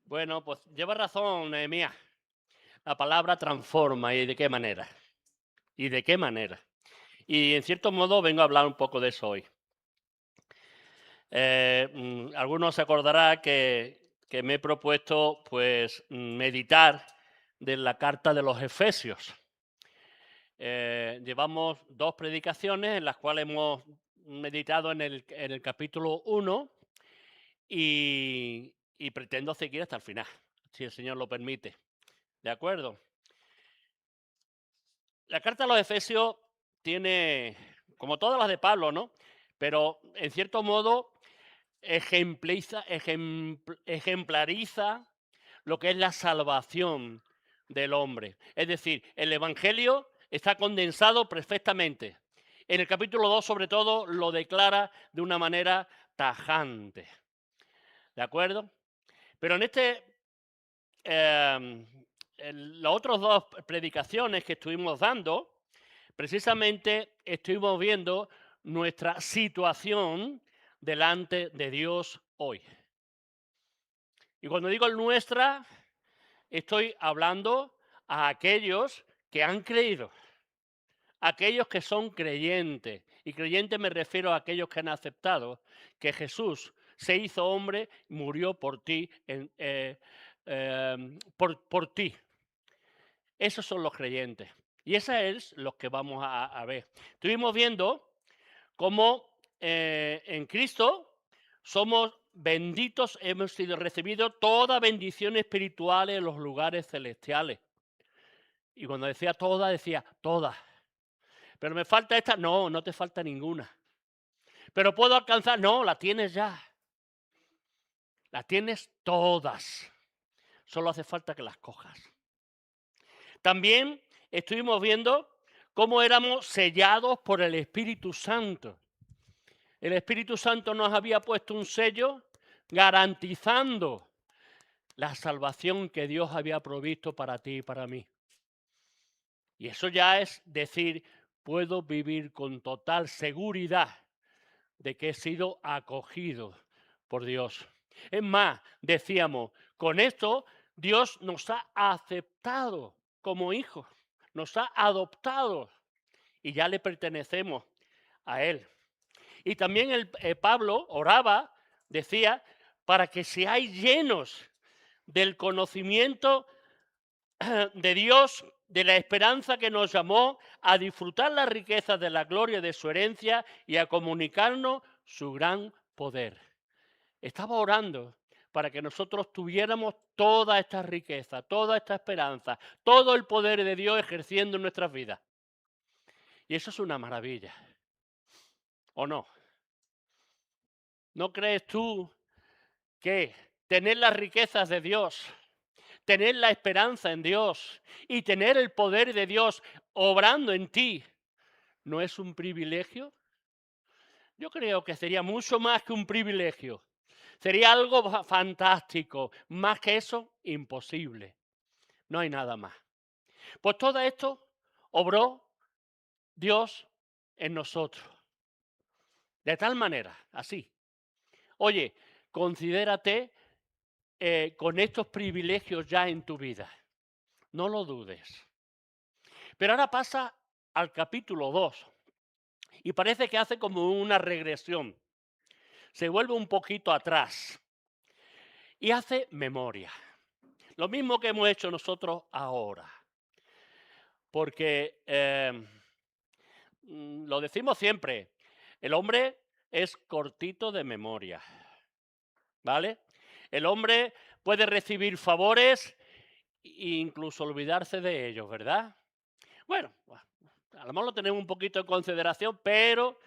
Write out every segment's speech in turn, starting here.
Bueno, pues lleva razón, Nehemías. La palabra transforma, ¿y de qué manera? ¿Y de qué manera? Y en cierto modo vengo a hablar un poco de eso hoy. Algunos se acordará que me he propuesto pues meditar de la carta de los Efesios. Llevamos dos predicaciones en las cuales hemos meditado en el capítulo 1 y pretendo seguir hasta el final, si el Señor lo permite. ¿De acuerdo? La carta a los Efesios tiene, como todas las de Pablo, ¿no? Pero en cierto modo ejemplariza lo que es la salvación del hombre. Es decir, el Evangelio está condensado perfectamente. En el capítulo 2, sobre todo, lo declara de una manera tajante. ¿De acuerdo? Pero en las otras dos predicaciones que estuvimos dando, precisamente estuvimos viendo nuestra situación delante de Dios hoy. Y cuando digo nuestra, estoy hablando a aquellos que han creído, aquellos que son creyentes. Y creyentes me refiero a aquellos que han aceptado que Jesús se hizo hombre, murió por ti, por ti. Esos son los creyentes. Y esos es los que vamos a ver. Estuvimos viendo cómo en Cristo somos benditos, hemos sido recibidos toda bendición espiritual en los lugares celestiales. Y cuando decía toda, decía toda. Pero me falta esta, no, no te falta ninguna. Pero puedo alcanzar, no, la tienes ya. La tienes todas. Solo hace falta que las cojas. También estuvimos viendo cómo éramos sellados por el Espíritu Santo. El Espíritu Santo nos había puesto un sello garantizando la salvación que Dios había provisto para ti y para mí. Y eso ya es decir, puedo vivir con total seguridad de que he sido acogido por Dios. Es más, decíamos, con esto Dios nos ha aceptado como hijos, nos ha adoptado y ya le pertenecemos a Él. Y también Pablo oraba, decía, para que seáis llenos del conocimiento de Dios, de la esperanza que nos llamó a disfrutar las riquezas de la gloria de su herencia y a comunicarnos su gran poder. Estaba orando para que nosotros tuviéramos toda esta riqueza, toda esta esperanza, todo el poder de Dios ejerciendo en nuestras vidas. Y eso es una maravilla, ¿o no? ¿No crees tú que tener las riquezas de Dios, tener la esperanza en Dios y tener el poder de Dios obrando en ti no es un privilegio? Yo creo que sería mucho más que un privilegio. Sería algo fantástico. Más que eso, imposible. No hay nada más. Pues todo esto obró Dios en nosotros. De tal manera, así. Oye, considérate con estos privilegios ya en tu vida. No lo dudes. Pero ahora pasa al capítulo 2 y parece que hace como una regresión. Se vuelve un poquito atrás y hace memoria. Lo mismo que hemos hecho nosotros ahora. Porque lo decimos siempre, el hombre es cortito de memoria. ¿Vale? El hombre puede recibir favores e incluso olvidarse de ellos, ¿verdad? Bueno, a lo mejor lo tenemos un poquito en consideración, pero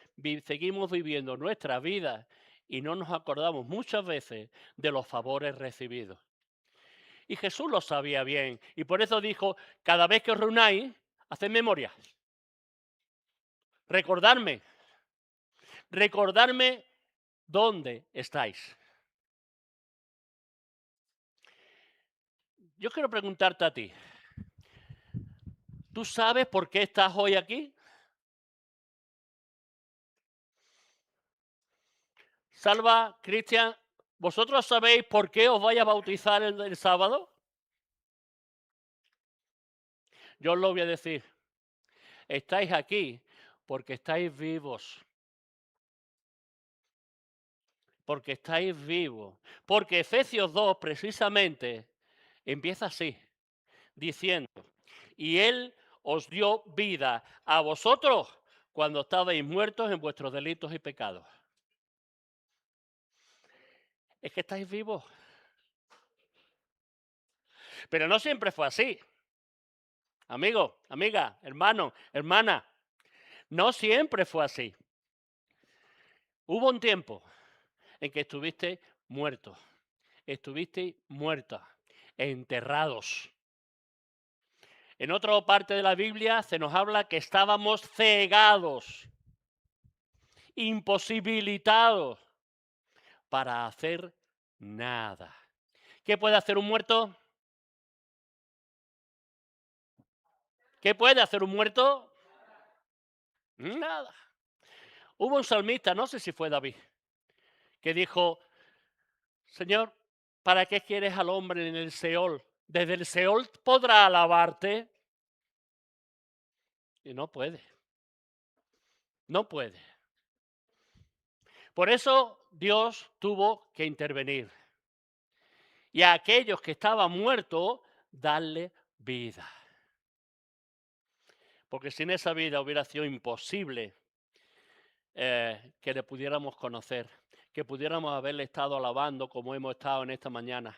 seguimos viviendo nuestra vida y no nos acordamos muchas veces de los favores recibidos. Y Jesús lo sabía bien y por eso dijo, cada vez que os reunáis, haced memoria. Recordarme, recordarme dónde estáis. Yo quiero preguntarte a ti, ¿tú sabes por qué estás hoy aquí? Salva, Cristian, ¿Vosotros sabéis por qué os vais a bautizar el sábado? Yo os lo voy a decir. Estáis aquí porque estáis vivos. Porque estáis vivos. Porque Efesios 2 precisamente empieza así, diciendo, y Él os dio vida a vosotros cuando estabais muertos en vuestros delitos y pecados. Es que estáis vivos. Pero no siempre fue así. Amigo, amiga, hermano, hermana, no siempre fue así. Hubo un tiempo en que estuviste muerto, estuviste muerta, enterrados. En otra parte de la Biblia se nos habla que estábamos cegados, imposibilitados para hacer nada. ¿Qué puede hacer un muerto? ¿Qué puede hacer un muerto? Nada. Hubo un salmista, no sé si fue David, que dijo, Señor, ¿para qué quieres al hombre en el Seol? Desde el Seol podrá alabarte. Y no puede, no puede. Por eso Dios tuvo que intervenir. Y a aquellos que estaban muertos, darle vida. Porque sin esa vida hubiera sido imposible que le pudiéramos conocer, que pudiéramos haberle estado alabando como hemos estado en esta mañana,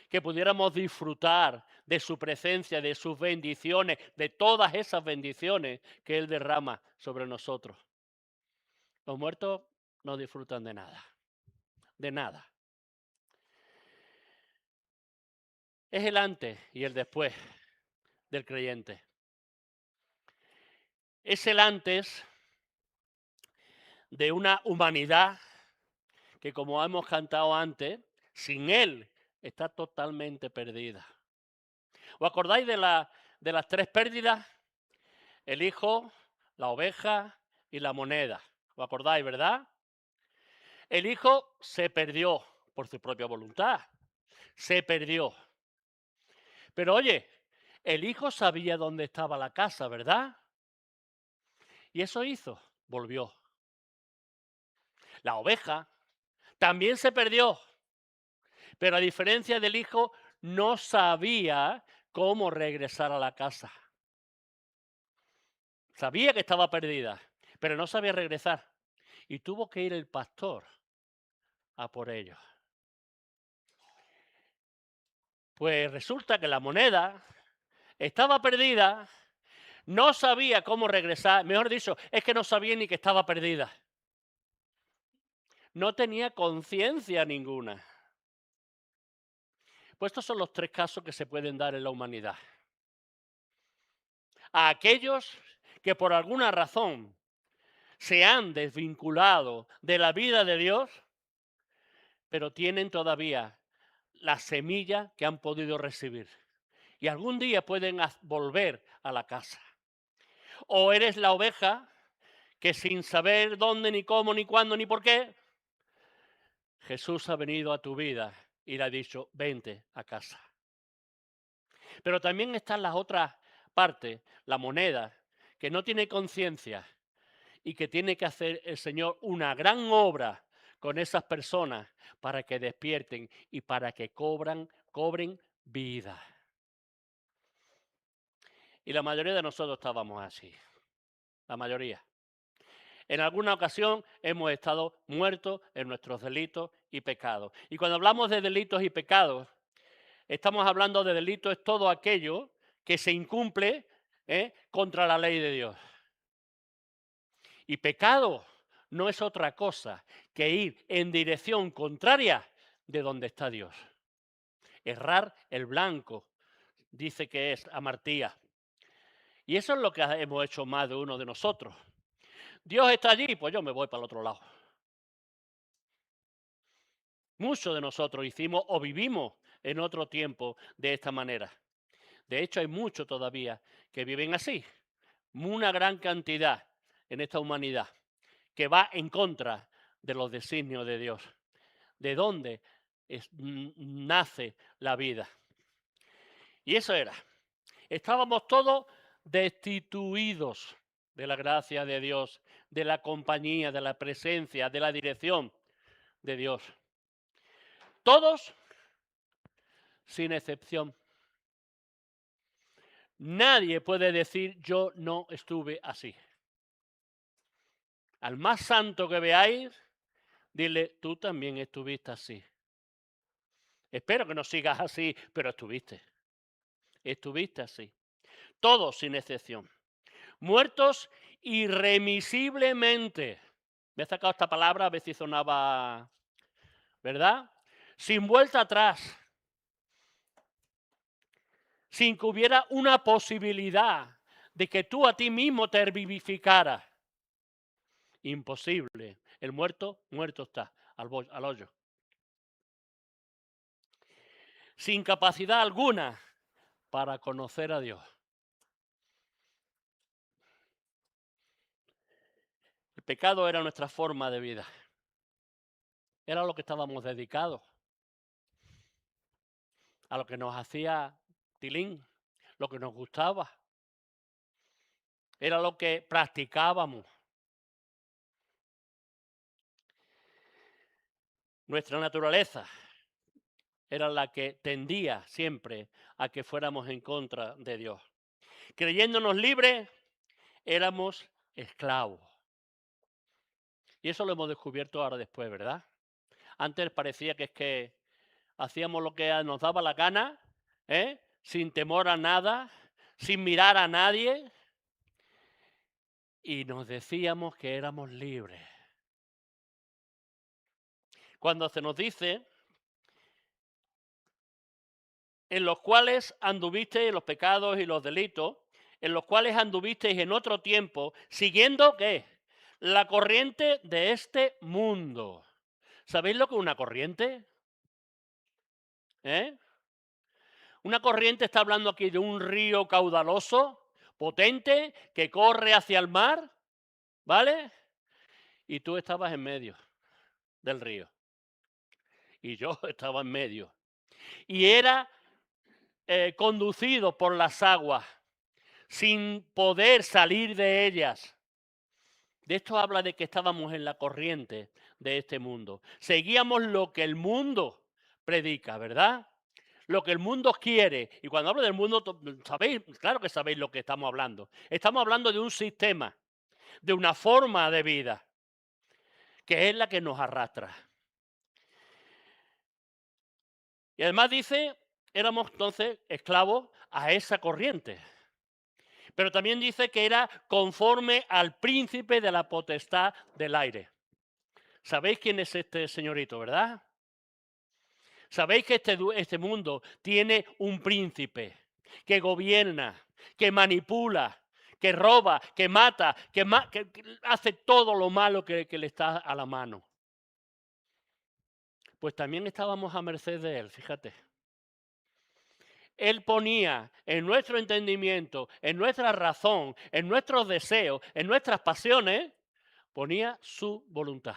que pudiéramos disfrutar de su presencia, de sus bendiciones, de todas esas bendiciones que Él derrama sobre nosotros. Los muertos no disfrutan de nada, de nada. Es el antes y el después del creyente. Es el antes de una humanidad que, como hemos cantado antes, sin Él está totalmente perdida. ¿Os acordáis de las tres pérdidas? El hijo, la oveja y la moneda. ¿Os acordáis, verdad? El hijo se perdió por su propia voluntad. Se perdió. Pero oye, el hijo sabía dónde estaba la casa, ¿verdad? Y eso hizo, volvió. La oveja también se perdió, pero a diferencia del hijo, no sabía cómo regresar a la casa. Sabía que estaba perdida, pero no sabía regresar. Y tuvo que ir el pastor a por ellos. Pues resulta que la moneda estaba perdida, no sabía cómo regresar, mejor dicho, es que no sabía ni que estaba perdida. No tenía conciencia ninguna. Pues estos son los tres casos que se pueden dar en la humanidad. A aquellos que por alguna razón se han desvinculado de la vida de Dios, pero tienen todavía la semilla que han podido recibir. Y algún día pueden volver a la casa. O eres la oveja que sin saber dónde, ni cómo, ni cuándo, ni por qué, Jesús ha venido a tu vida y le ha dicho, vente a casa. Pero también está la otra parte, la moneda, que no tiene conciencia y que tiene que hacer el Señor una gran obra con esas personas para que despierten y para que cobren vida. Y la mayoría de nosotros estábamos así, la mayoría. En alguna ocasión hemos estado muertos en nuestros delitos y pecados. Y cuando hablamos de delitos y pecados, estamos hablando de delitos, es todo aquello que se incumple contra la ley de Dios. Y pecado no es otra cosa que ir en dirección contraria de donde está Dios. Errar el blanco, dice que es amartía. Y eso es lo que hemos hecho más de uno de nosotros. Dios está allí, pues yo me voy para el otro lado. Muchos de nosotros hicimos o vivimos en otro tiempo de esta manera. De hecho, hay muchos todavía que viven así. Una gran cantidad en esta humanidad que va en contra de los designios de Dios. ¿De dónde nace la vida. Y eso era. Estábamos todos destituidos de la gracia de Dios, de la compañía, de la presencia, de la dirección de Dios. Todos sin excepción. Nadie puede decir yo no estuve así. Al más santo que veáis, dile tú también estuviste así. Espero que no sigas así, pero estuviste. Estuviste así. Todos sin excepción. Muertos irremisiblemente. Me he sacado esta palabra, a ver si sonaba, ¿verdad? Sin vuelta atrás. Sin que hubiera una posibilidad de que tú a ti mismo te vivificaras. Imposible. El muerto, muerto está, al hoyo. Sin capacidad alguna para conocer a Dios. El pecado era nuestra forma de vida. Era lo que estábamos dedicados. A lo que nos hacía tilín, lo que nos gustaba. Era lo que practicábamos. Nuestra naturaleza era la que tendía siempre a que fuéramos en contra de Dios. Creyéndonos libres, éramos esclavos. Y eso lo hemos descubierto ahora después, ¿verdad? Antes parecía que es que hacíamos lo que nos daba la gana, sin temor a nada, sin mirar a nadie, y nos decíamos que éramos libres. Cuando se nos dice, en los cuales anduvisteis en los pecados y los delitos, en los cuales anduvisteis en otro tiempo, siguiendo, ¿qué? La corriente de este mundo. ¿Sabéis lo que es una corriente? Una corriente está hablando aquí de un río caudaloso, potente, que corre hacia el mar, ¿vale? Y tú estabas en medio del río. Y yo estaba en medio. Y era conducido por las aguas, sin poder salir de ellas. De esto habla de que estábamos en la corriente de este mundo. Seguíamos lo que el mundo predica, ¿verdad? Lo que el mundo quiere. Y cuando hablo del mundo, sabéis, claro que sabéis lo que estamos hablando. Estamos hablando de un sistema, de una forma de vida, que es la que nos arrastra. Y además dice, éramos entonces esclavos a esa corriente. Pero también dice que era conforme al príncipe de la potestad del aire. ¿Sabéis quién es este señorito, verdad? Sabéis que este mundo tiene un príncipe que gobierna, que manipula, que roba, que mata, que hace todo lo malo que le está a la mano. Pues también estábamos a merced de él, fíjate. Él ponía en nuestro entendimiento, en nuestra razón, en nuestros deseos, en nuestras pasiones, ponía su voluntad.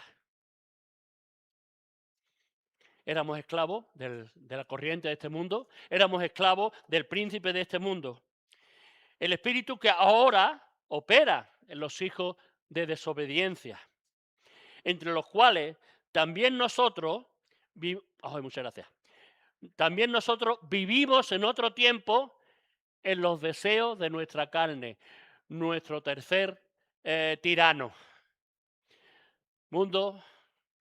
Éramos esclavos de la corriente de este mundo, éramos esclavos del príncipe de este mundo. El espíritu que ahora opera en los hijos de desobediencia, entre los cuales también nosotros, muchas gracias, también nosotros vivimos en otro tiempo en los deseos de nuestra carne, nuestro tercer tirano, mundo,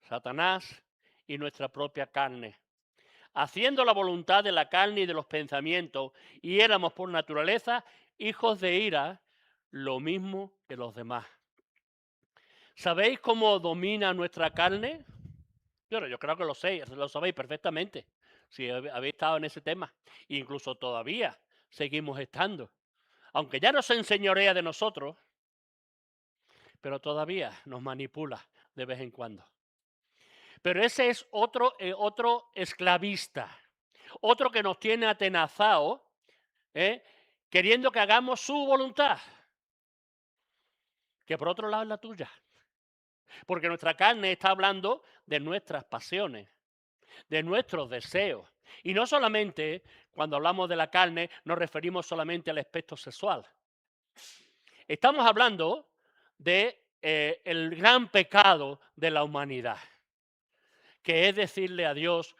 Satanás y nuestra propia carne, haciendo la voluntad de la carne y de los pensamientos, y éramos por naturaleza hijos de ira, lo mismo que los demás. ¿Sabéis cómo domina nuestra carne? Bueno, yo creo que lo sabéis perfectamente, si habéis estado en ese tema, incluso todavía seguimos estando. Aunque ya no se enseñorea de nosotros, pero todavía nos manipula de vez en cuando. Pero ese es otro esclavista, otro que nos tiene atenazados, queriendo que hagamos su voluntad, que por otro lado es la tuya. Porque nuestra carne está hablando de nuestras pasiones, de nuestros deseos. Y no solamente cuando hablamos de la carne nos referimos solamente al aspecto sexual. Estamos hablando de el gran pecado de la humanidad, que es decirle a Dios,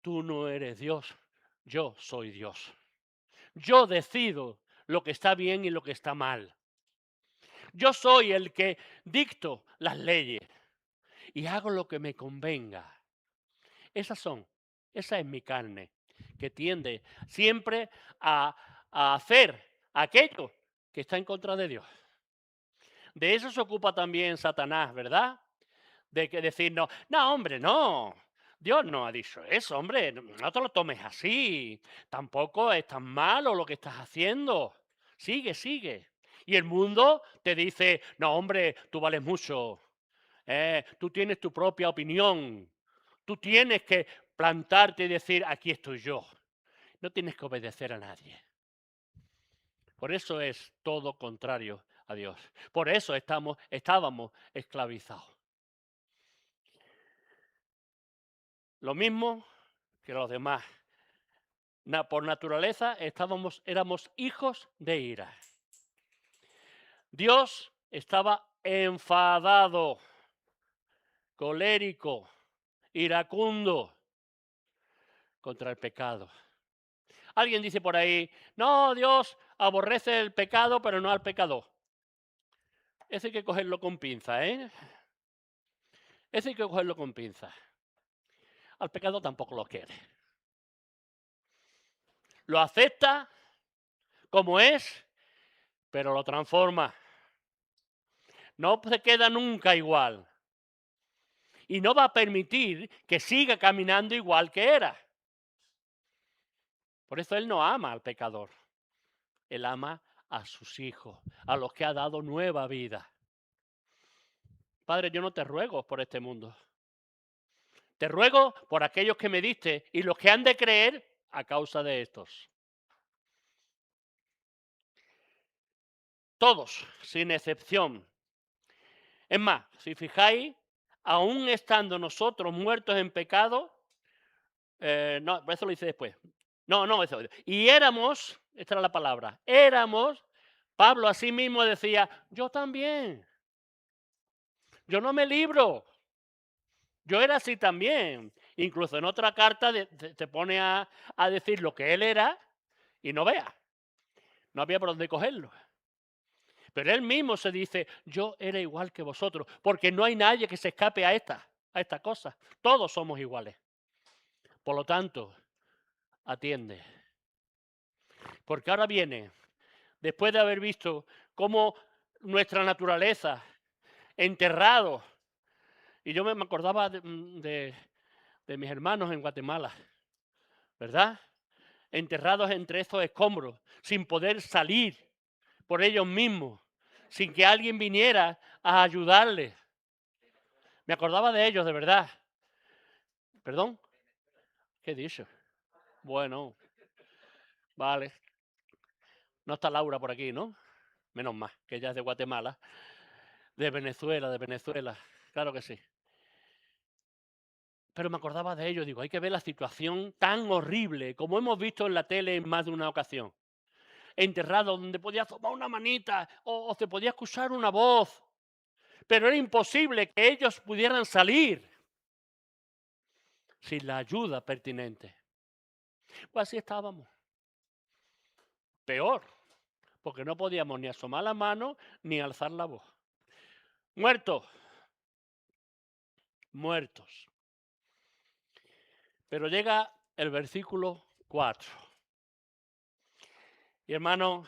tú no eres Dios, yo soy Dios. Yo decido lo que está bien y lo que está mal. Yo soy el que dicto las leyes y hago lo que me convenga. Esa es mi carne, que tiende siempre a, a hacer aquello que está en contra de Dios. De eso se ocupa también Satanás, ¿verdad? De que decir, no, no, hombre, no. Dios no ha dicho eso, hombre, no te lo tomes así. Tampoco es tan malo lo que estás haciendo. Sigue, sigue. Y el mundo te dice, no, hombre, tú vales mucho. Tú tienes tu propia opinión. Tú tienes que plantarte y decir, aquí estoy yo. No tienes que obedecer a nadie. Por eso es todo contrario a Dios. Por eso estábamos esclavizados. Lo mismo que los demás. Por naturaleza éramos hijos de ira. Dios estaba enfadado, colérico, iracundo contra el pecado. Alguien dice por ahí, no, Dios aborrece el pecado, pero no al pecador. Eso hay que cogerlo con pinza, ¿eh? Eso hay que cogerlo con pinza. Al pecado tampoco lo quiere. Lo acepta como es, pero lo transforma. No se queda nunca igual. Y no va a permitir que siga caminando igual que era. Por eso Él no ama al pecador. Él ama a sus hijos, a los que ha dado nueva vida. Padre, yo no te ruego por este mundo. Te ruego por aquellos que me diste y los que han de creer a causa de estos. Todos, sin excepción. Es más, si fijáis, aún estando nosotros muertos en pecado, no, eso lo hice después. No, eso. Y éramos, esta era la palabra, éramos, Pablo así mismo decía, yo también. Yo no me libro. Yo era así también. Incluso en otra carta te pone a decir lo que él era y no vea. No había por dónde cogerlo. Pero él mismo se dice, yo era igual que vosotros, porque no hay nadie que se escape a esta cosa. Todos somos iguales. Por lo tanto, atiende. Porque ahora viene, después de haber visto cómo nuestra naturaleza, enterrado, y yo me acordaba de mis hermanos en Guatemala, ¿verdad? Enterrados entre esos escombros, sin poder salir por ellos mismos, sin que alguien viniera a ayudarles. Me acordaba de ellos, de verdad. ¿Perdón? ¿Qué he dicho? Bueno, vale. No está Laura por aquí, ¿no? Menos mal, que ella es de Guatemala. De Venezuela. Claro que sí. Pero me acordaba de ellos, digo, hay que ver la situación tan horrible, como hemos visto en la tele en más de una ocasión. Enterrado, donde podía tomar una manita o se podía escuchar una voz. Pero era imposible que ellos pudieran salir sin la ayuda pertinente. Pues así estábamos. Peor, porque no podíamos ni asomar la mano ni alzar la voz. Muertos. Muertos. Pero llega el versículo 4. Y hermano,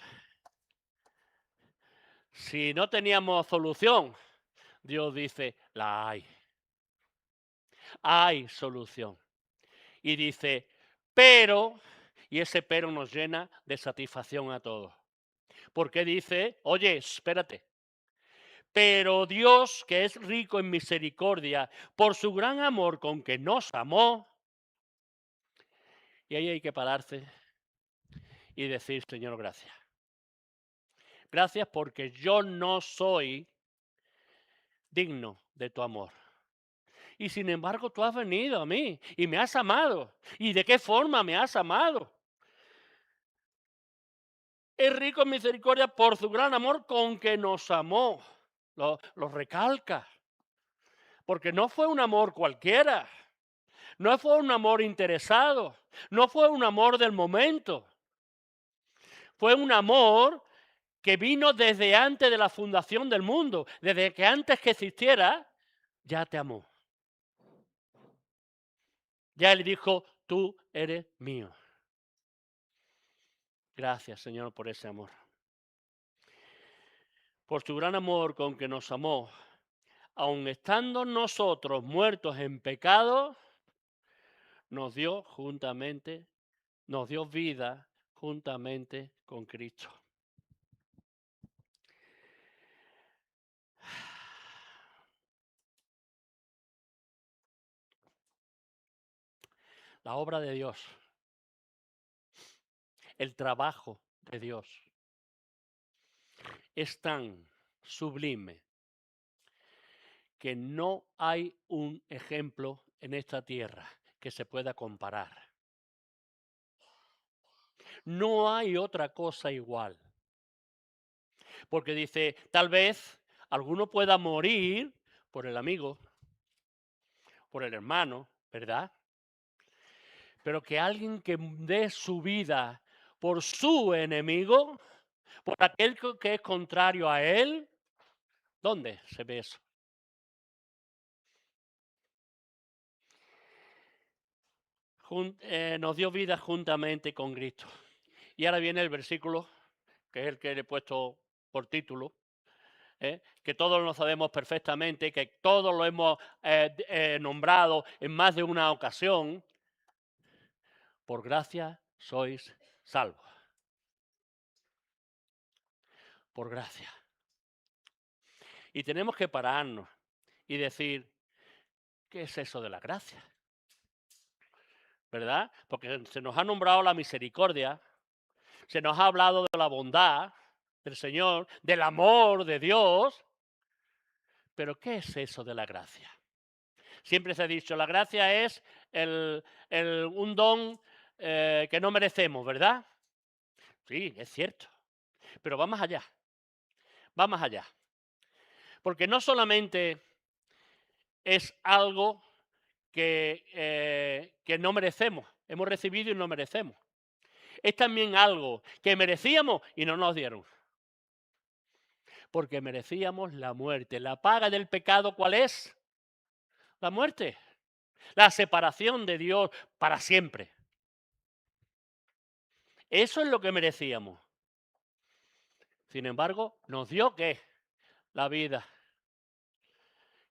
si no teníamos solución, Dios dice, la hay. Hay solución. Y dice, pero, y ese pero nos llena de satisfacción a todos. Porque dice, oye, espérate. Pero Dios, que es rico en misericordia, por su gran amor con que nos amó, y ahí hay que pararse y decir, Señor, gracias. Gracias porque yo no soy digno de tu amor. Y sin embargo tú has venido a mí y me has amado. ¿Y de qué forma me has amado? Es rico en misericordia por su gran amor con que nos amó. Lo recalca. Porque no fue un amor cualquiera. No fue un amor interesado. No fue un amor del momento. Fue un amor que vino desde antes de la fundación del mundo. Desde que antes que existiera, ya te amó. Ya él dijo, tú eres mío. Gracias, Señor, por ese amor. Por su gran amor con que nos amó, aun estando nosotros muertos en pecado, nos dio juntamente, nos dio vida juntamente con Cristo. La obra de Dios, el trabajo de Dios es tan sublime que no hay un ejemplo en esta tierra que se pueda comparar. No hay otra cosa igual. Porque dice, tal vez alguno pueda morir por el amigo, por el hermano, ¿verdad? Pero que alguien que dé su vida por su enemigo, por aquel que es contrario a él, ¿dónde se ve eso? Nos dio vida juntamente con Cristo. Y ahora viene el versículo, que es el que le he puesto por título, que todos lo sabemos perfectamente, que todos lo hemos nombrado en más de una ocasión. Por gracia sois salvos. Por gracia. Y tenemos que pararnos y decir, ¿qué es eso de la gracia? ¿Verdad? Porque se nos ha nombrado la misericordia, se nos ha hablado de la bondad del Señor, del amor de Dios, pero ¿qué es eso de la gracia? Siempre se ha dicho, la gracia es un don que no merecemos, ¿verdad? Sí, es cierto, pero va más allá, va más allá. Porque no solamente es algo que no merecemos, hemos recibido y no merecemos. Es también algo que merecíamos y no nos dieron. Porque merecíamos la muerte. La paga del pecado, ¿cuál es? La muerte. La separación de Dios para siempre. Eso es lo que merecíamos. Sin embargo, nos dio ¿qué? La vida.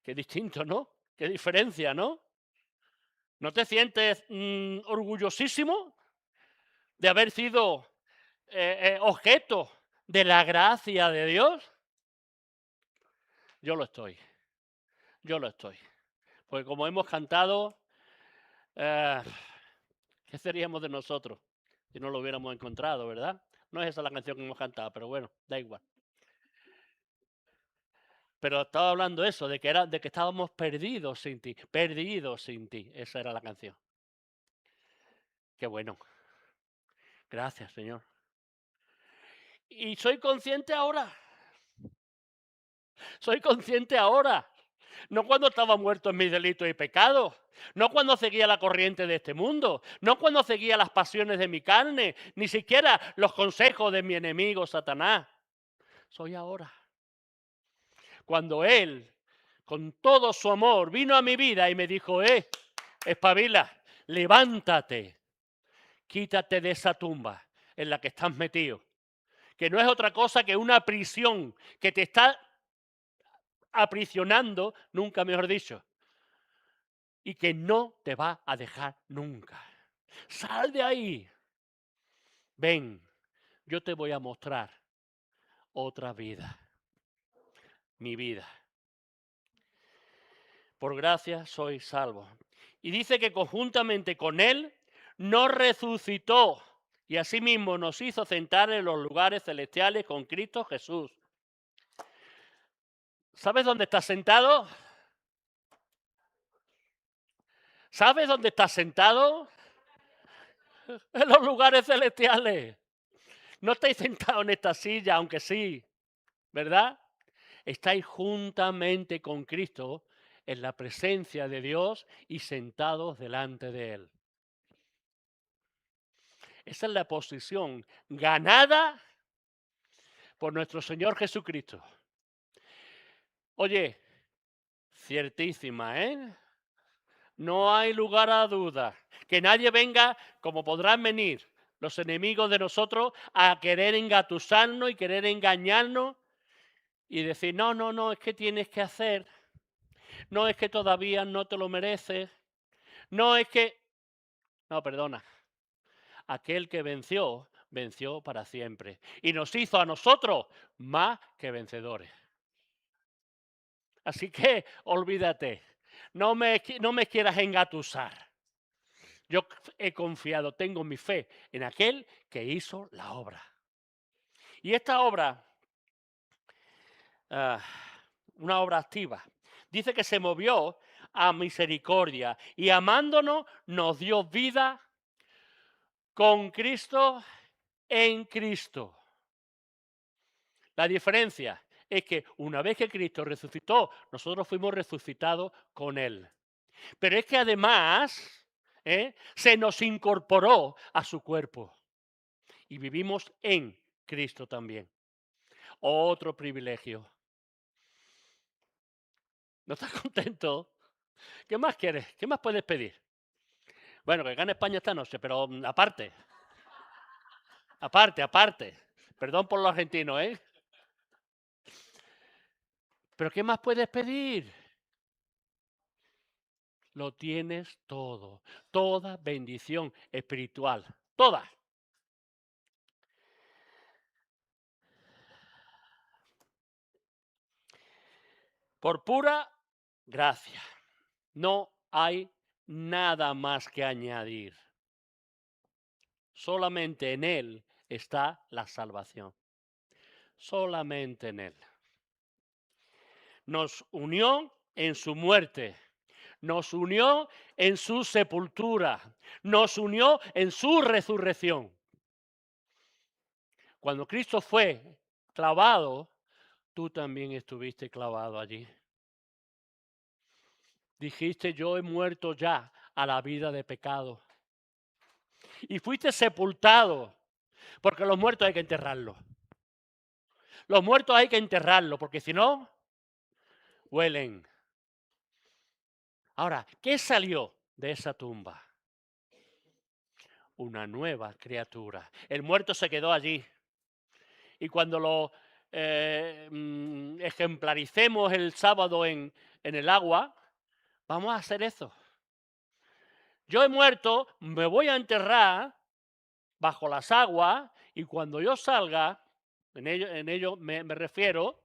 Qué distinto, ¿no? Qué diferencia, ¿no? ¿No te sientes orgullosísimo de haber sido objeto de la gracia de Dios? Yo lo estoy, yo lo estoy. Porque como hemos cantado, eh, ¿qué seríamos de nosotros si no lo hubiéramos encontrado, verdad? No es esa la canción que hemos cantado, pero bueno, da igual. Pero estaba hablando eso, de que estábamos perdidos sin ti, perdidos sin ti. Esa era la canción. Qué bueno. Gracias, Señor. Y soy consciente ahora. Soy consciente ahora. No cuando estaba muerto en mis delitos y pecados. No cuando seguía la corriente de este mundo. No cuando seguía las pasiones de mi carne. Ni siquiera los consejos de mi enemigo Satanás. Soy ahora. Cuando Él, con todo su amor, vino a mi vida y me dijo, espabila, levántate, quítate de esa tumba en la que estás metido. Que no es otra cosa que una prisión que te está aprisionando, nunca mejor dicho, y que no te va a dejar nunca. Sal de ahí. Ven, yo te voy a mostrar otra vida, mi vida. Por gracia soy salvo. Y dice que conjuntamente con Él nos resucitó y asimismo nos hizo sentar en los lugares celestiales con Cristo Jesús. ¿Sabes dónde estás sentado? ¿Sabes dónde estás sentado? En los lugares celestiales. No estáis sentados en esta silla, aunque sí, ¿verdad? Estáis juntamente con Cristo en la presencia de Dios y sentados delante de Él. Esa es la posición ganada por nuestro Señor Jesucristo. Oye, ciertísima, ¿eh? No hay lugar a duda. Que nadie venga, como podrán venir los enemigos de nosotros, a querer engatusarnos y querer engañarnos y decir, no, no, no, es que tienes que hacer, no es que todavía no te lo mereces, no es que... No, perdona. Aquel que venció, venció para siempre. Y nos hizo a nosotros más que vencedores. Así que olvídate, no me quieras engatusar. Yo he confiado, tengo mi fe en aquel que hizo la obra. Y esta obra, ah, una obra activa, dice que se movió a misericordia y amándonos nos dio vida con Cristo en Cristo. La diferencia es que una vez que Cristo resucitó, nosotros fuimos resucitados con Él. Pero es que además se nos incorporó a su cuerpo y vivimos en Cristo también. Otro privilegio. ¿No estás contento? ¿Qué más quieres? ¿Qué más puedes pedir? Bueno, que gane España esta noche, pero aparte. Aparte. Perdón por los argentinos, ¿eh? Pero ¿qué más puedes pedir? Lo tienes todo. Toda bendición espiritual. Toda. Por pura gracia. No hay nada más que añadir. Solamente en Él está la salvación. Solamente en Él. Nos unió en su muerte. Nos unió en su sepultura. Nos unió en su resurrección. Cuando Cristo fue clavado, tú también estuviste clavado allí. Dijiste, yo he muerto ya a la vida de pecado. Y fuiste sepultado, porque los muertos hay que enterrarlos. Los muertos hay que enterrarlos, porque si no, huelen. Ahora, ¿qué salió de esa tumba? Una nueva criatura. El muerto se quedó allí. Y cuando lo ejemplaricemos el sábado en el agua, vamos a hacer eso. Yo he muerto, me voy a enterrar bajo las aguas y cuando yo salga, en ello me refiero,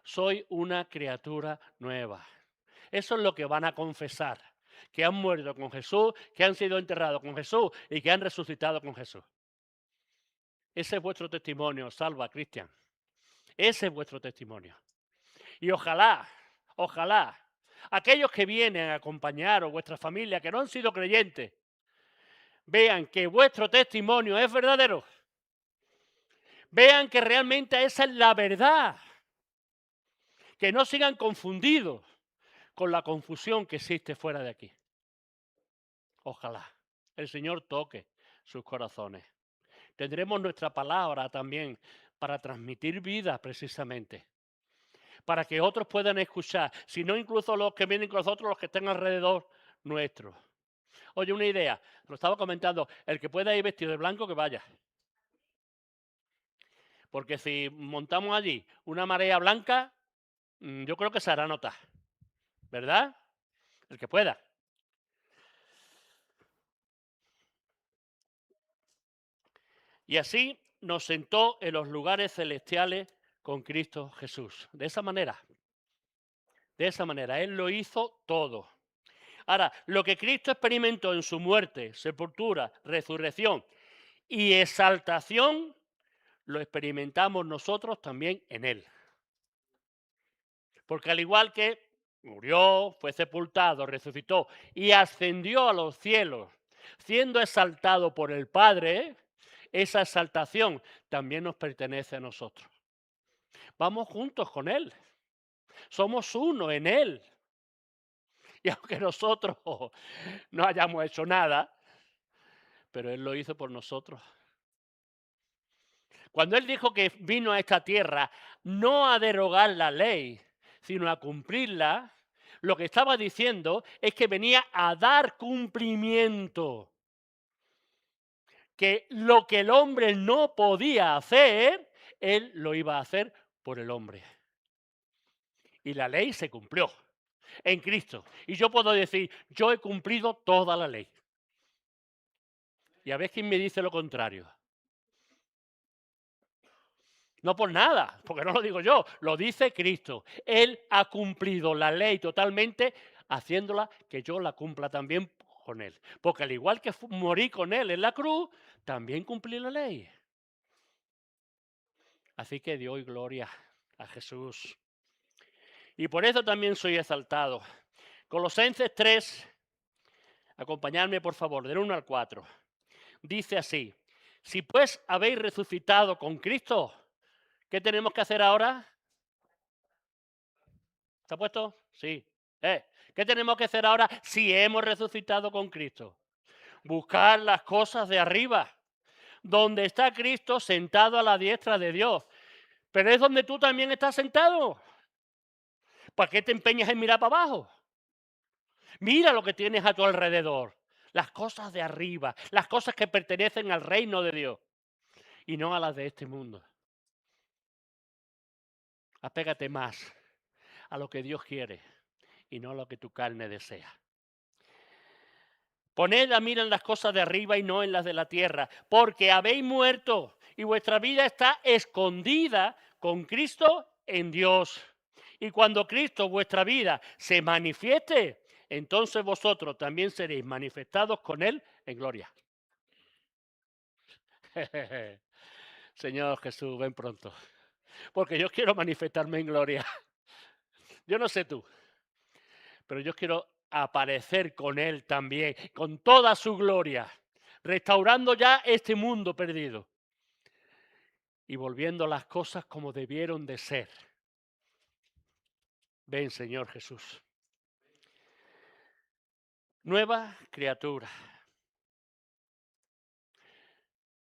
soy una criatura nueva. Eso es lo que van a confesar, que han muerto con Jesús, que han sido enterrados con Jesús y que han resucitado con Jesús. Ese es vuestro testimonio, Salva, Cristian. Ese es vuestro testimonio. Y ojalá, aquellos que vienen a acompañar o vuestra familia que no han sido creyentes, vean que vuestro testimonio es verdadero. Vean que realmente esa es la verdad. Que no sigan confundidos con la confusión que existe fuera de aquí. Ojalá el Señor toque sus corazones. Tendremos nuestra palabra también para transmitir vida precisamente. Para que otros puedan escuchar, si no incluso los que vienen con nosotros, los que estén alrededor nuestro. Oye, una idea, lo estaba comentando, el que pueda ir vestido de blanco que vaya. Porque si montamos allí una marea blanca, yo creo que se hará notar, ¿verdad? El que pueda. Y así nos sentó en los lugares celestiales con Cristo Jesús. De esa manera, Él lo hizo todo. Ahora, lo que Cristo experimentó en su muerte, sepultura, resurrección y exaltación, lo experimentamos nosotros también en Él. Porque al igual que murió, fue sepultado, resucitó y ascendió a los cielos, siendo exaltado por el Padre, esa exaltación también nos pertenece a nosotros. Vamos juntos con Él, somos uno en Él. Y aunque nosotros no hayamos hecho nada, pero Él lo hizo por nosotros. Cuando Él dijo que vino a esta tierra no a derogar la ley, sino a cumplirla, lo que estaba diciendo es que venía a dar cumplimiento. Que lo que el hombre no podía hacer, Él lo iba a hacer por el hombre. Y la ley se cumplió en Cristo. Y yo puedo decir, yo he cumplido toda la ley. Y a ver quién me dice lo contrario. No por nada, porque no lo digo yo, lo dice Cristo. Él ha cumplido la ley totalmente, haciéndola que yo la cumpla también con Él. Porque al igual que morí con Él en la cruz, también cumplí la ley. Así que doy gloria a Jesús. Y por eso también soy exaltado. Colosenses 3, acompañadme por favor, del 1 al 4. Dice así, si pues habéis resucitado con Cristo, ¿qué tenemos que hacer ahora? ¿Está puesto? Sí. ¿Qué tenemos que hacer ahora si hemos resucitado con Cristo? Buscar las cosas de arriba, donde está Cristo sentado a la diestra de Dios. Pero es donde tú también estás sentado. ¿Para qué te empeñas en mirar para abajo? Mira lo que tienes a tu alrededor. Las cosas de arriba, las cosas que pertenecen al reino de Dios y no a las de este mundo. Apégate más a lo que Dios quiere y no a lo que tu carne desea. Poned la mira en las cosas de arriba y no en las de la tierra, porque habéis muerto y vuestra vida está escondida con Cristo en Dios. Y cuando Cristo, vuestra vida, se manifieste, entonces vosotros también seréis manifestados con Él en gloria. Señor Jesús, ven pronto, porque yo quiero manifestarme en gloria. Yo no sé tú, pero yo quiero aparecer con Él también, con toda su gloria, restaurando ya este mundo perdido y volviendo las cosas como debieron de ser. Ven, Señor Jesús. Nueva criatura.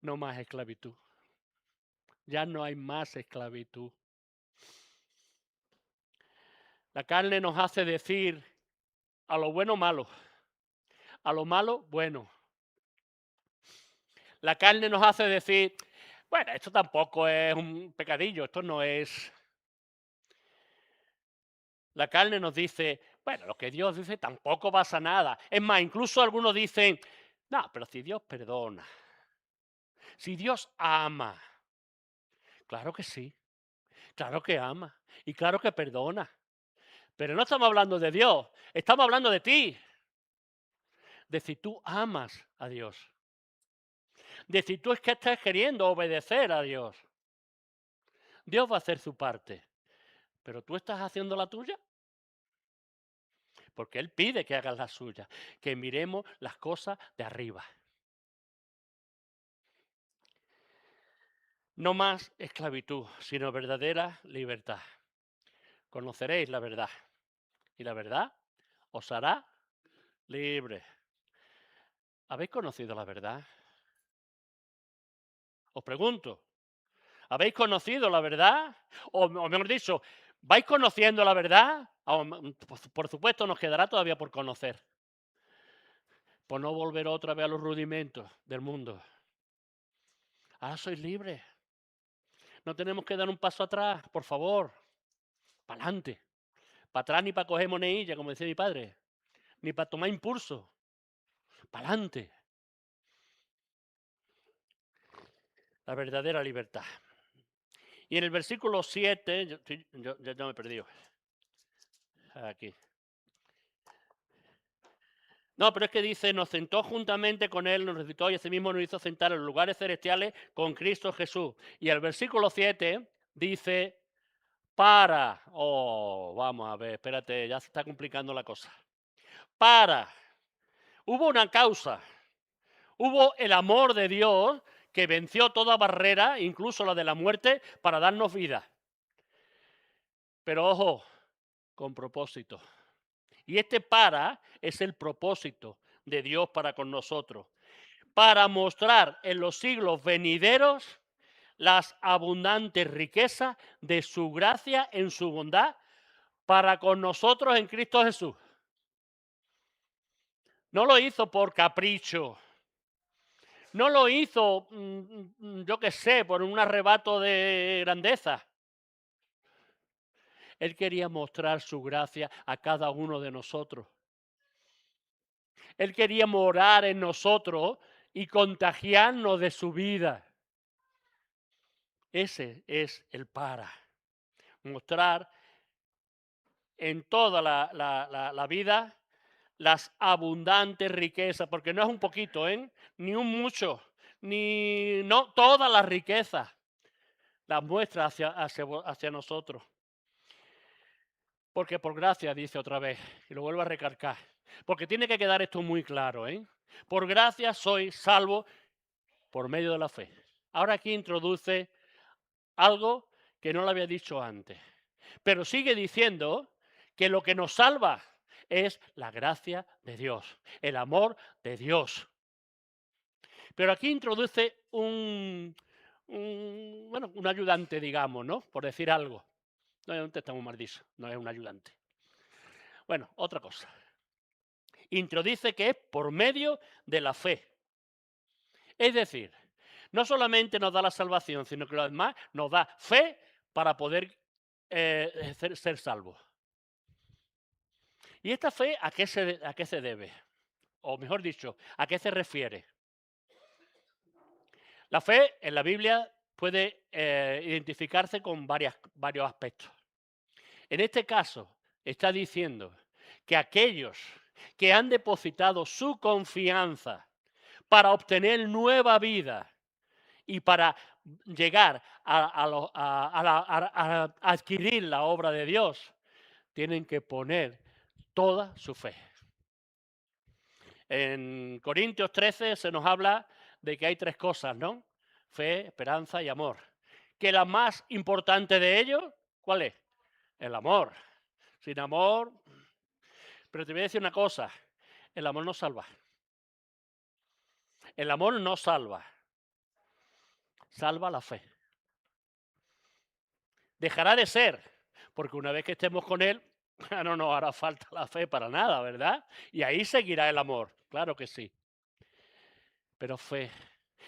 No más esclavitud. Ya no hay más esclavitud. La carne nos hace decir a lo bueno malo, a lo malo bueno. La carne nos hace decir, bueno, esto tampoco es un pecadillo, esto no es. La carne nos dice, bueno, lo que Dios dice tampoco pasa nada. Es más, incluso algunos dicen, no, pero si Dios perdona, si Dios ama, claro que sí, claro que ama y claro que perdona. Pero no estamos hablando de Dios, estamos hablando de ti, de si tú amas a Dios, de si tú es que estás queriendo obedecer a Dios. Dios va a hacer su parte, pero tú estás haciendo la tuya. Porque Él pide que hagas la suya, que miremos las cosas de arriba. No más esclavitud, sino verdadera libertad. Conoceréis la verdad y la verdad os hará libre. ¿Habéis conocido la verdad? Os pregunto, ¿habéis conocido la verdad? O mejor dicho, ¿vais conociendo la verdad? Por supuesto, nos quedará todavía por conocer. Por no volver otra vez a los rudimentos del mundo. Ahora sois libres. No tenemos que dar un paso atrás, por favor. Para adelante. Para atrás ni para coger monedilla, como decía mi padre. Ni para tomar impulso. Para adelante. La verdadera libertad. Y en el versículo 7, yo me he perdido. Aquí. No, pero es que dice, nos sentó juntamente con Él, nos resucitó y ese mismo nos hizo sentar en los lugares celestiales con Cristo Jesús. Y el versículo 7 dice, vamos a ver, espérate, ya se está complicando la cosa. Para, hubo una causa, hubo el amor de Dios que venció toda barrera, incluso la de la muerte, para darnos vida. Pero ojo, con propósito. Y este para es el propósito de Dios para con nosotros, para mostrar en los siglos venideros las abundantes riquezas de su gracia en su bondad para con nosotros en Cristo Jesús. No lo hizo por capricho, no lo hizo, yo qué sé, por un arrebato de grandeza. Él quería mostrar su gracia a cada uno de nosotros. Él quería morar en nosotros y contagiarnos de su vida. Ese es el para. Mostrar en toda la vida las abundantes riquezas, porque no es un poquito, ni un mucho, ni no todas las riquezas las muestra hacia nosotros. Porque por gracia, dice otra vez, y lo vuelvo a recalcar, porque tiene que quedar esto muy claro, por gracia soy salvo por medio de la fe. Ahora aquí introduce algo que no lo había dicho antes, pero sigue diciendo que lo que nos salva es la gracia de Dios, el amor de Dios. Pero aquí introduce un ayudante, digamos, ¿no? Por decir algo. No es un testamo mal dicho, no es un ayudante. Bueno, otra cosa. Introduce que es por medio de la fe. Es decir, no solamente nos da la salvación, sino que además nos da fe para poder ser salvos. ¿Y esta fe a qué se debe? O mejor dicho, ¿a qué se refiere? La fe en la Biblia puede identificarse con varios aspectos. En este caso, está diciendo que aquellos que han depositado su confianza para obtener nueva vida y para llegar a adquirir la obra de Dios, tienen que poner toda su fe. En Corintios 13 se nos habla de que hay tres cosas, ¿no? Fe, esperanza y amor. Que la más importante de ellos, ¿cuál es? El amor. Sin amor, pero te voy a decir una cosa, el amor no salva. El amor no salva, salva la fe. Dejará de ser, porque una vez que estemos con Él, ya no nos hará falta la fe para nada, ¿verdad? Y ahí seguirá el amor, claro que sí. Pero fe.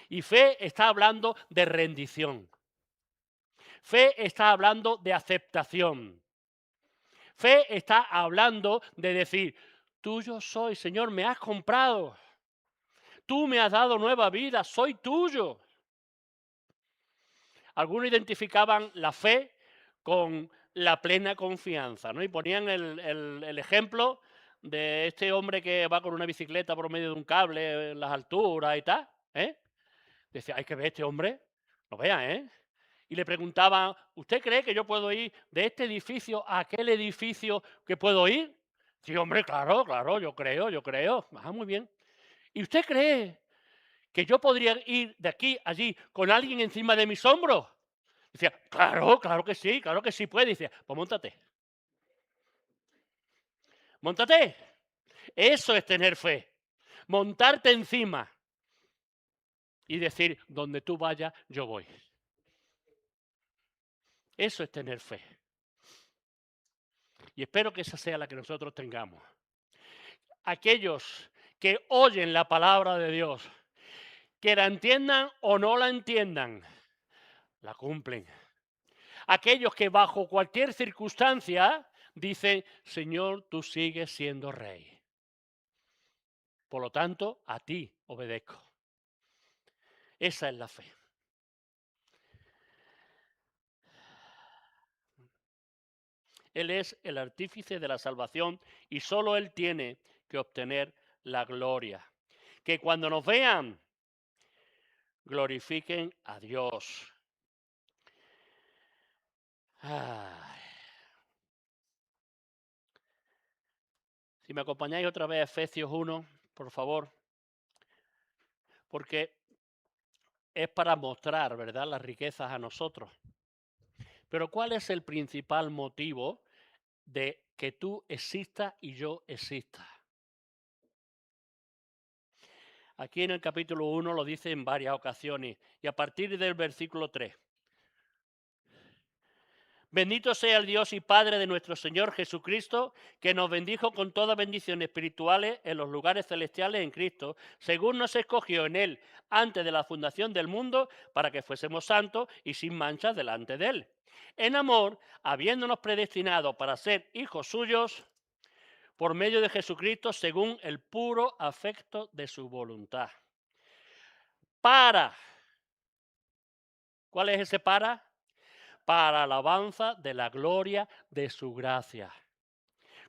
Y fe está hablando de rendición. Fe está hablando de aceptación. Fe está hablando de decir, tuyo soy, Señor, me has comprado. Tú me has dado nueva vida, soy tuyo. Algunos identificaban la fe con la plena confianza, ¿no? Y ponían el ejemplo de este hombre que va con una bicicleta por medio de un cable en las alturas y tal, ¿eh? Decía, hay que ver este hombre, no vea, ¿eh? Y le preguntaban, ¿usted cree que yo puedo ir de este edificio a aquel edificio que puedo ir? Sí, hombre, claro, claro, yo creo. Ah, muy bien. ¿Y usted cree que yo podría ir de aquí a allí con alguien encima de mis hombros? Decía, claro, claro que sí puede. Dice, pues móntate. Móntate. Eso es tener fe. Montarte encima y decir, donde tú vayas, yo voy. Eso es tener fe. Y espero que esa sea la que nosotros tengamos. Aquellos que oyen la palabra de Dios, que la entiendan o no la entiendan, la cumplen. Aquellos que bajo cualquier circunstancia dicen, Señor, tú sigues siendo rey. Por lo tanto, a ti obedezco. Esa es la fe. Él es el artífice de la salvación y solo Él tiene que obtener la gloria. Que cuando nos vean, glorifiquen a Dios. Ay. Si me acompañáis otra vez a Efesios 1, por favor, porque es para mostrar, ¿verdad?, las riquezas a nosotros. Pero ¿cuál es el principal motivo de que tú existas y yo exista? Aquí en el capítulo 1 lo dice en varias ocasiones y a partir del versículo 3. Bendito sea el Dios y Padre de nuestro Señor Jesucristo, que nos bendijo con todas bendiciones espirituales en los lugares celestiales en Cristo, según nos escogió en Él antes de la fundación del mundo, para que fuésemos santos y sin mancha delante de Él. En amor, habiéndonos predestinado para ser hijos suyos por medio de Jesucristo, según el puro afecto de su voluntad. Para, ¿cuál es ese para? Para alabanza de la gloria de su gracia,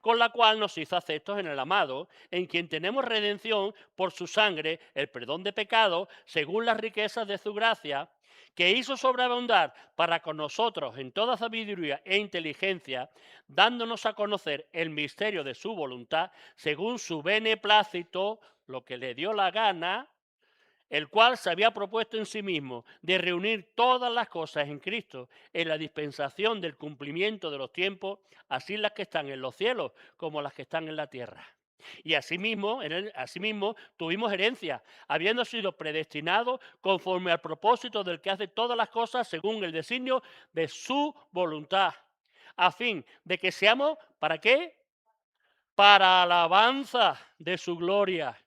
con la cual nos hizo aceptos en el amado, en quien tenemos redención por su sangre, el perdón de pecado, según las riquezas de su gracia, que hizo sobreabundar para con nosotros en toda sabiduría e inteligencia, dándonos a conocer el misterio de su voluntad, según su beneplácito, lo que le dio la gana, el cual se había propuesto en sí mismo de reunir todas las cosas en Cristo, en la dispensación del cumplimiento de los tiempos, así las que están en los cielos como las que están en la tierra. Y asimismo tuvimos herencia, habiendo sido predestinados conforme al propósito del que hace todas las cosas según el designio de su voluntad, a fin de que seamos, ¿para qué? Para alabanza de su gloria.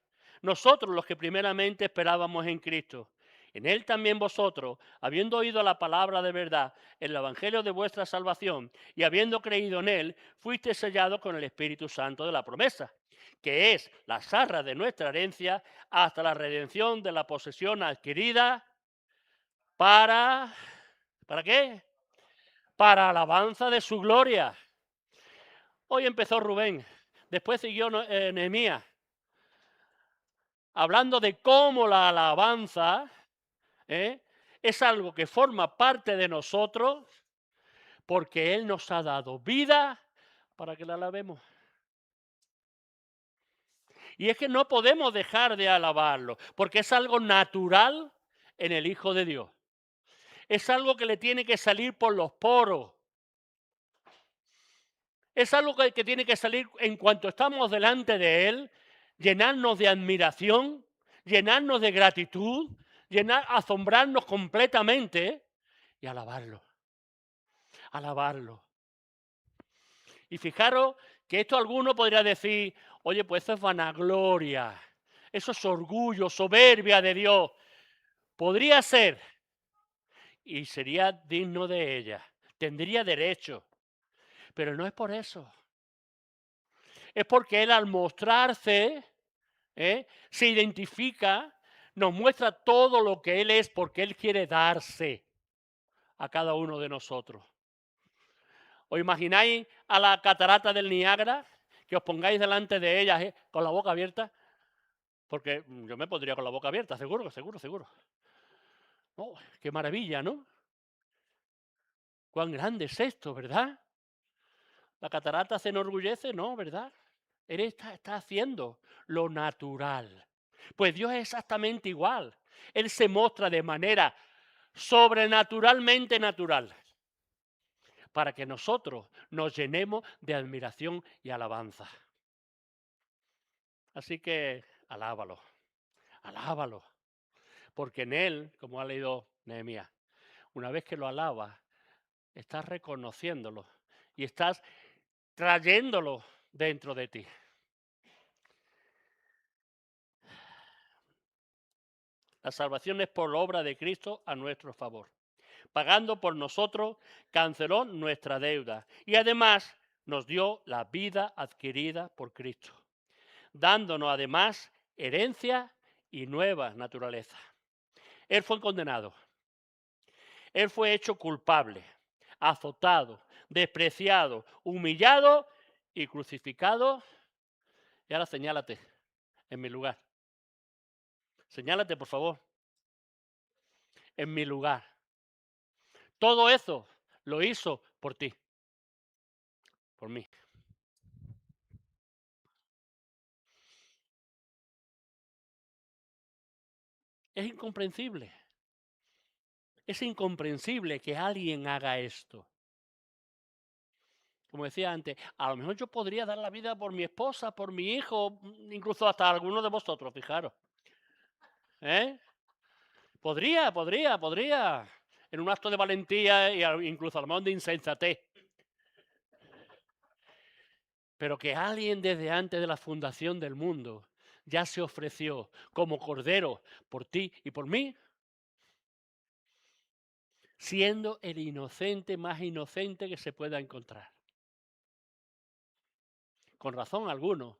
Nosotros los que primeramente esperábamos en Cristo. En Él también vosotros, habiendo oído la palabra de verdad, el evangelio de vuestra salvación, y habiendo creído en Él, fuisteis sellados con el Espíritu Santo de la promesa, que es la zarra de nuestra herencia hasta la redención de la posesión adquirida para... ¿Para qué? Para alabanza de su gloria. Hoy empezó Rubén, después siguió Nehemías, hablando de cómo la alabanza es algo que forma parte de nosotros porque Él nos ha dado vida para que la alabemos. Y es que no podemos dejar de alabarlo porque es algo natural en el Hijo de Dios. Es algo que le tiene que salir por los poros. Es algo que tiene que salir en cuanto estamos delante de Él, llenarnos de admiración, llenarnos de gratitud, asombrarnos completamente y alabarlo. Alabarlo. Y fijaros que esto alguno podría decir, oye, pues eso es vanagloria, eso es orgullo, soberbia de Dios. Podría ser y sería digno de ella, tendría derecho, pero no es por eso. Es porque Él al mostrarse, se identifica, nos muestra todo lo que Él es porque Él quiere darse a cada uno de nosotros. ¿Os imagináis a la catarata del Niágara? Que os pongáis delante de ella con la boca abierta. Porque yo me pondría con la boca abierta, seguro, seguro, seguro. Oh, qué maravilla, ¿no? Cuán grande es esto, ¿verdad? La catarata se enorgullece, ¿no? ¿Verdad? Él está haciendo lo natural. Pues Dios es exactamente igual. Él se muestra de manera sobrenaturalmente natural para que nosotros nos llenemos de admiración y alabanza. Así que alábalo, alábalo, porque en Él, como ha leído Nehemías, una vez que lo alabas, estás reconociéndolo y estás trayéndolo dentro de ti. La salvación es por la obra de Cristo a nuestro favor. Pagando por nosotros, canceló nuestra deuda y además nos dio la vida adquirida por Cristo, dándonos además herencia y nueva naturaleza. Él fue condenado, Él fue hecho culpable, azotado, despreciado, humillado y crucificado. Y ahora señálate en mi lugar. Señálate, por favor, en mi lugar. Todo eso lo hizo por ti, por mí. Es incomprensible. Es incomprensible que alguien haga esto. Como decía antes, a lo mejor yo podría dar la vida por mi esposa, por mi hijo, incluso hasta alguno de vosotros, fijaros. ¿Eh? Podría. En un acto de valentía e incluso a lo mejor de insensatez. Pero que alguien desde antes de la fundación del mundo ya se ofreció como cordero por ti y por mí, siendo el inocente más inocente que se pueda encontrar. Con razón algunos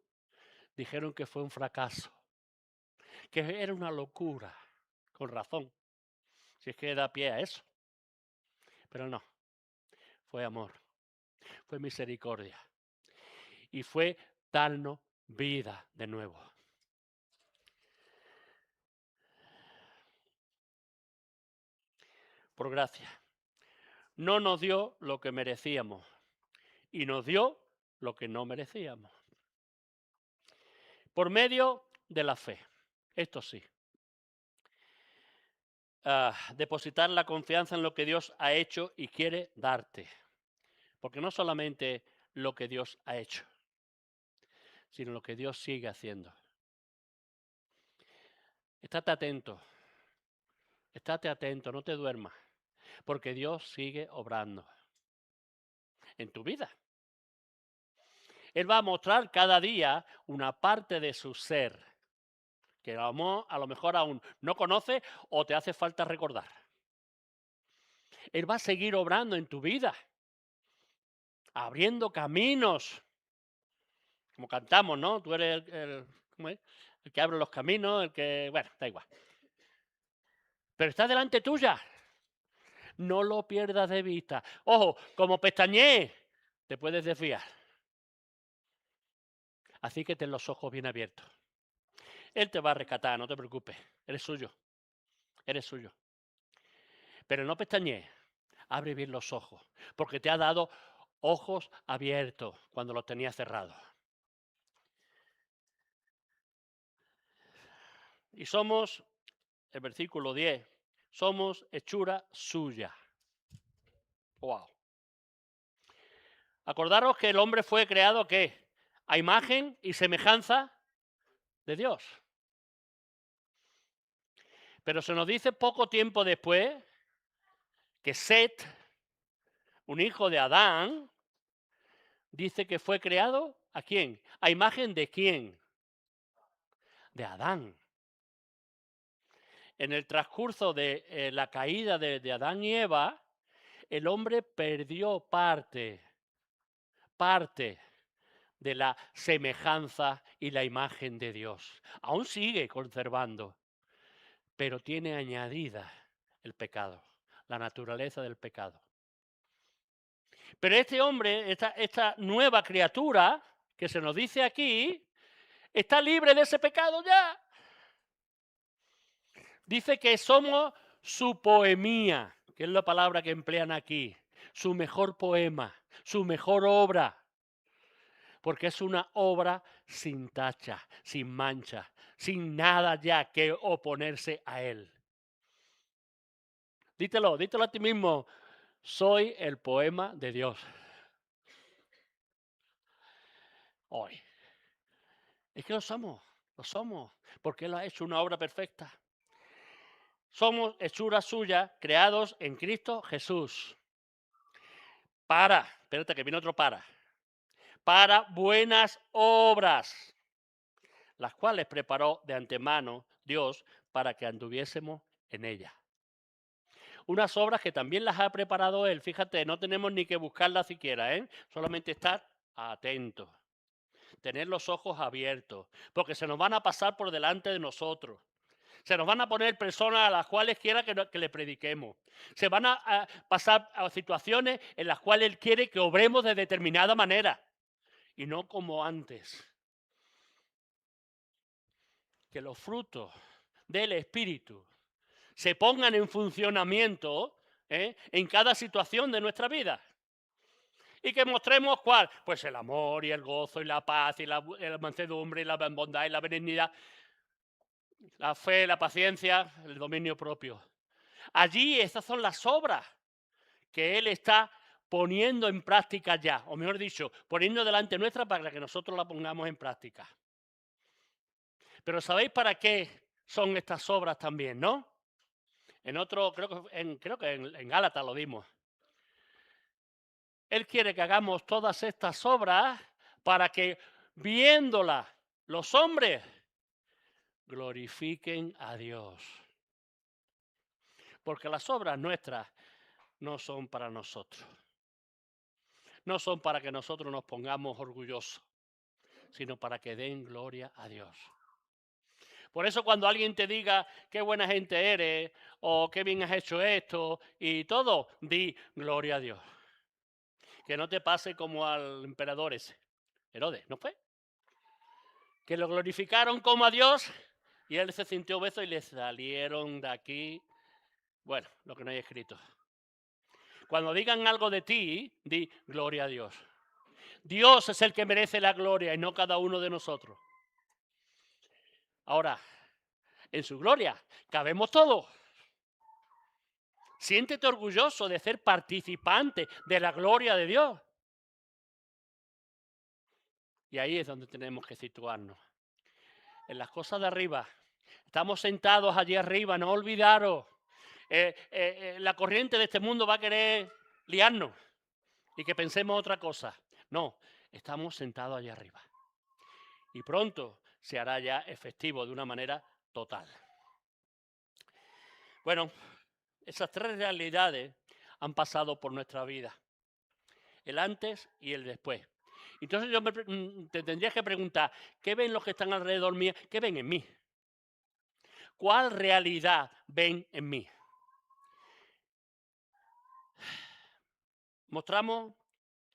dijeron que fue un fracaso, que era una locura, con razón, si es que da pie a eso. Pero no, fue amor, fue misericordia y fue darnos vida de nuevo. Por gracia. No nos dio lo que merecíamos y nos dio lo que no merecíamos. Por medio de la fe. Esto sí. Depositar la confianza en lo que Dios ha hecho y quiere darte. Porque no solamente lo que Dios ha hecho, sino lo que Dios sigue haciendo. Estate atento, no te duermas, porque Dios sigue obrando en tu vida. Él va a mostrar cada día una parte de su ser que a lo mejor aún no conoces o te hace falta recordar. Él va a seguir obrando en tu vida, abriendo caminos, como cantamos, ¿no? Tú eres ¿cómo es? El que abre los caminos, el que, bueno, da igual. Pero está delante tuya. No lo pierdas de vista. Ojo, como pestañeé, te puedes desviar. Así que ten los ojos bien abiertos. Él te va a rescatar, no te preocupes. Eres suyo. Eres suyo. Pero no pestañees. Abre bien los ojos. Porque te ha dado ojos abiertos cuando los tenías cerrados. Y somos, el versículo 10, somos hechura suya. Wow. Acordaros que el hombre fue creado, ¿qué? A imagen y semejanza de Dios. Pero se nos dice poco tiempo después que Set, un hijo de Adán, dice que fue creado, ¿a quién? ¿A imagen de quién? De Adán. En el transcurso de la caída de Adán y Eva, el hombre perdió parte de la semejanza y la imagen de Dios. Aún sigue conservando, pero tiene añadida el pecado, la naturaleza del pecado. Pero este hombre, esta nueva criatura que se nos dice aquí, está libre de ese pecado ya. Dice que somos su poemía, que es la palabra que emplean aquí, su mejor poema, su mejor obra, porque es una obra sin tacha, sin mancha, sin nada ya que oponerse a él. Dítelo a ti mismo, soy el poema de Dios. Hoy. Es que lo somos, porque Él ha hecho una obra perfecta. Somos hechura suya, creados en Cristo Jesús. Espérate que viene otro para buenas obras, las cuales preparó de antemano Dios para que anduviésemos en ellas. Unas obras que también las ha preparado Él, fíjate, no tenemos ni que buscarlas siquiera, solamente estar atentos, tener los ojos abiertos, porque se nos van a pasar por delante de nosotros. Se nos van a poner personas a las cuales quiera que le prediquemos. Se van a pasar a situaciones en las cuales Él quiere que obremos de determinada manera y no como antes. Que los frutos del Espíritu se pongan en funcionamiento en cada situación de nuestra vida. Y que mostremos ¿cuál? Pues el amor y el gozo y la paz y la mansedumbre y la bondad y la benignidad, la fe, la paciencia, el dominio propio. Allí esas son las obras que Él está poniendo en práctica ya, o mejor dicho, poniendo delante nuestra para que nosotros la pongamos en práctica. Pero ¿sabéis para qué son estas obras también, no? En otro, creo que en Gálatas lo dimos. Él quiere que hagamos todas estas obras para que viéndolas los hombres glorifiquen a Dios. Porque las obras nuestras no son para nosotros. No son para que nosotros nos pongamos orgullosos, sino para que den gloria a Dios. Por eso cuando alguien te diga qué buena gente eres o qué bien has hecho esto y todo, di gloria a Dios. Que no te pase como al emperador ese, Herodes, ¿no fue? Que lo glorificaron como a Dios y él se sintió obeso y le salieron de aquí, bueno, lo que no hay escrito. Cuando digan algo de ti, di gloria a Dios. Dios es el que merece la gloria y no cada uno de nosotros. Ahora, en su gloria cabemos todos. Siéntete orgulloso de ser participante de la gloria de Dios. Y ahí es donde tenemos que situarnos. En las cosas de arriba. Estamos sentados allí arriba, no olvidaros. La corriente de este mundo va a querer liarnos y que pensemos otra cosa. No, estamos sentados allí arriba. Y pronto se hará ya efectivo de una manera total. Bueno, esas tres realidades han pasado por nuestra vida. El antes y el después. Entonces yo te tendría que preguntar, ¿qué ven los que están alrededor mío? ¿Qué ven en mí? ¿Cuál realidad ven en mí? ¿Mostramos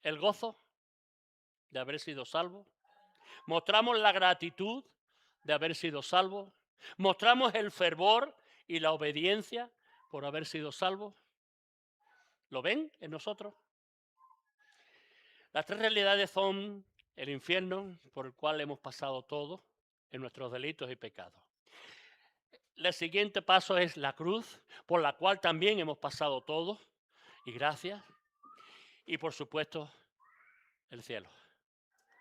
el gozo de haber sido salvo? ¿Mostramos la gratitud de haber sido salvo? ¿Mostramos el fervor y la obediencia por haber sido salvos? ¿Lo ven en nosotros? Las tres realidades son el infierno por el cual hemos pasado todos en nuestros delitos y pecados. El siguiente paso es la cruz, por la cual también hemos pasado todos, y gracias. Y por supuesto, el cielo,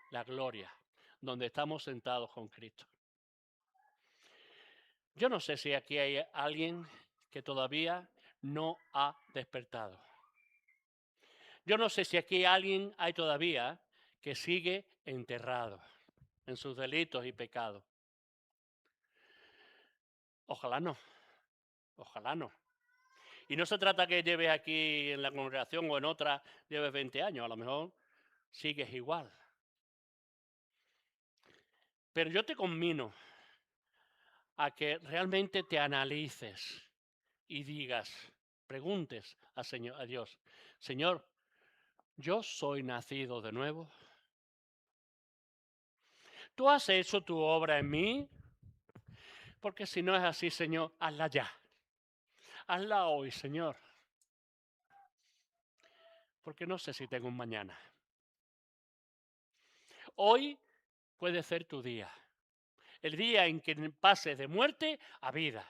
la gloria, donde estamos sentados con Cristo. Yo no sé si aquí hay alguien que todavía no ha despertado. Yo no sé si aquí alguien hay todavía que sigue enterrado en sus delitos y pecados. Ojalá no, ojalá no. Y no se trata que lleves aquí en la congregación o en otra, lleves 20 años, a lo mejor sigues igual. Pero yo te conmino a que realmente te analices y digas, preguntes a Dios, Señor, ¿yo soy nacido de nuevo? ¿Tú has hecho tu obra en mí? Porque si no es así, Señor, hazla ya. Hazla hoy, Señor. Porque no sé si tengo un mañana. Hoy puede ser tu día. El día en que pases de muerte a vida.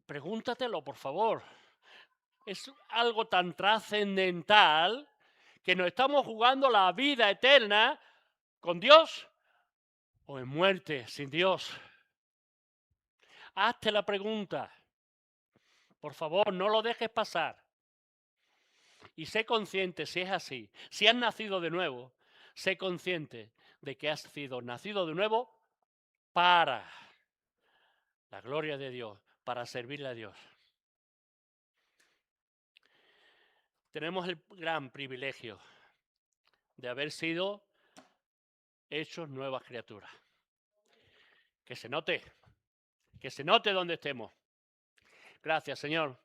Pregúntatelo, por favor. Es algo tan trascendental que nos estamos jugando la vida eterna con Dios o en muerte sin Dios. Hazte la pregunta. Por favor, no lo dejes pasar. Y sé consciente, si es así, si has nacido de nuevo, sé consciente de que has sido nacido de nuevo para la gloria de Dios, para servirle a Dios. Tenemos el gran privilegio de haber sido hechos nuevas criaturas. Que se note donde estemos. Gracias, Señor.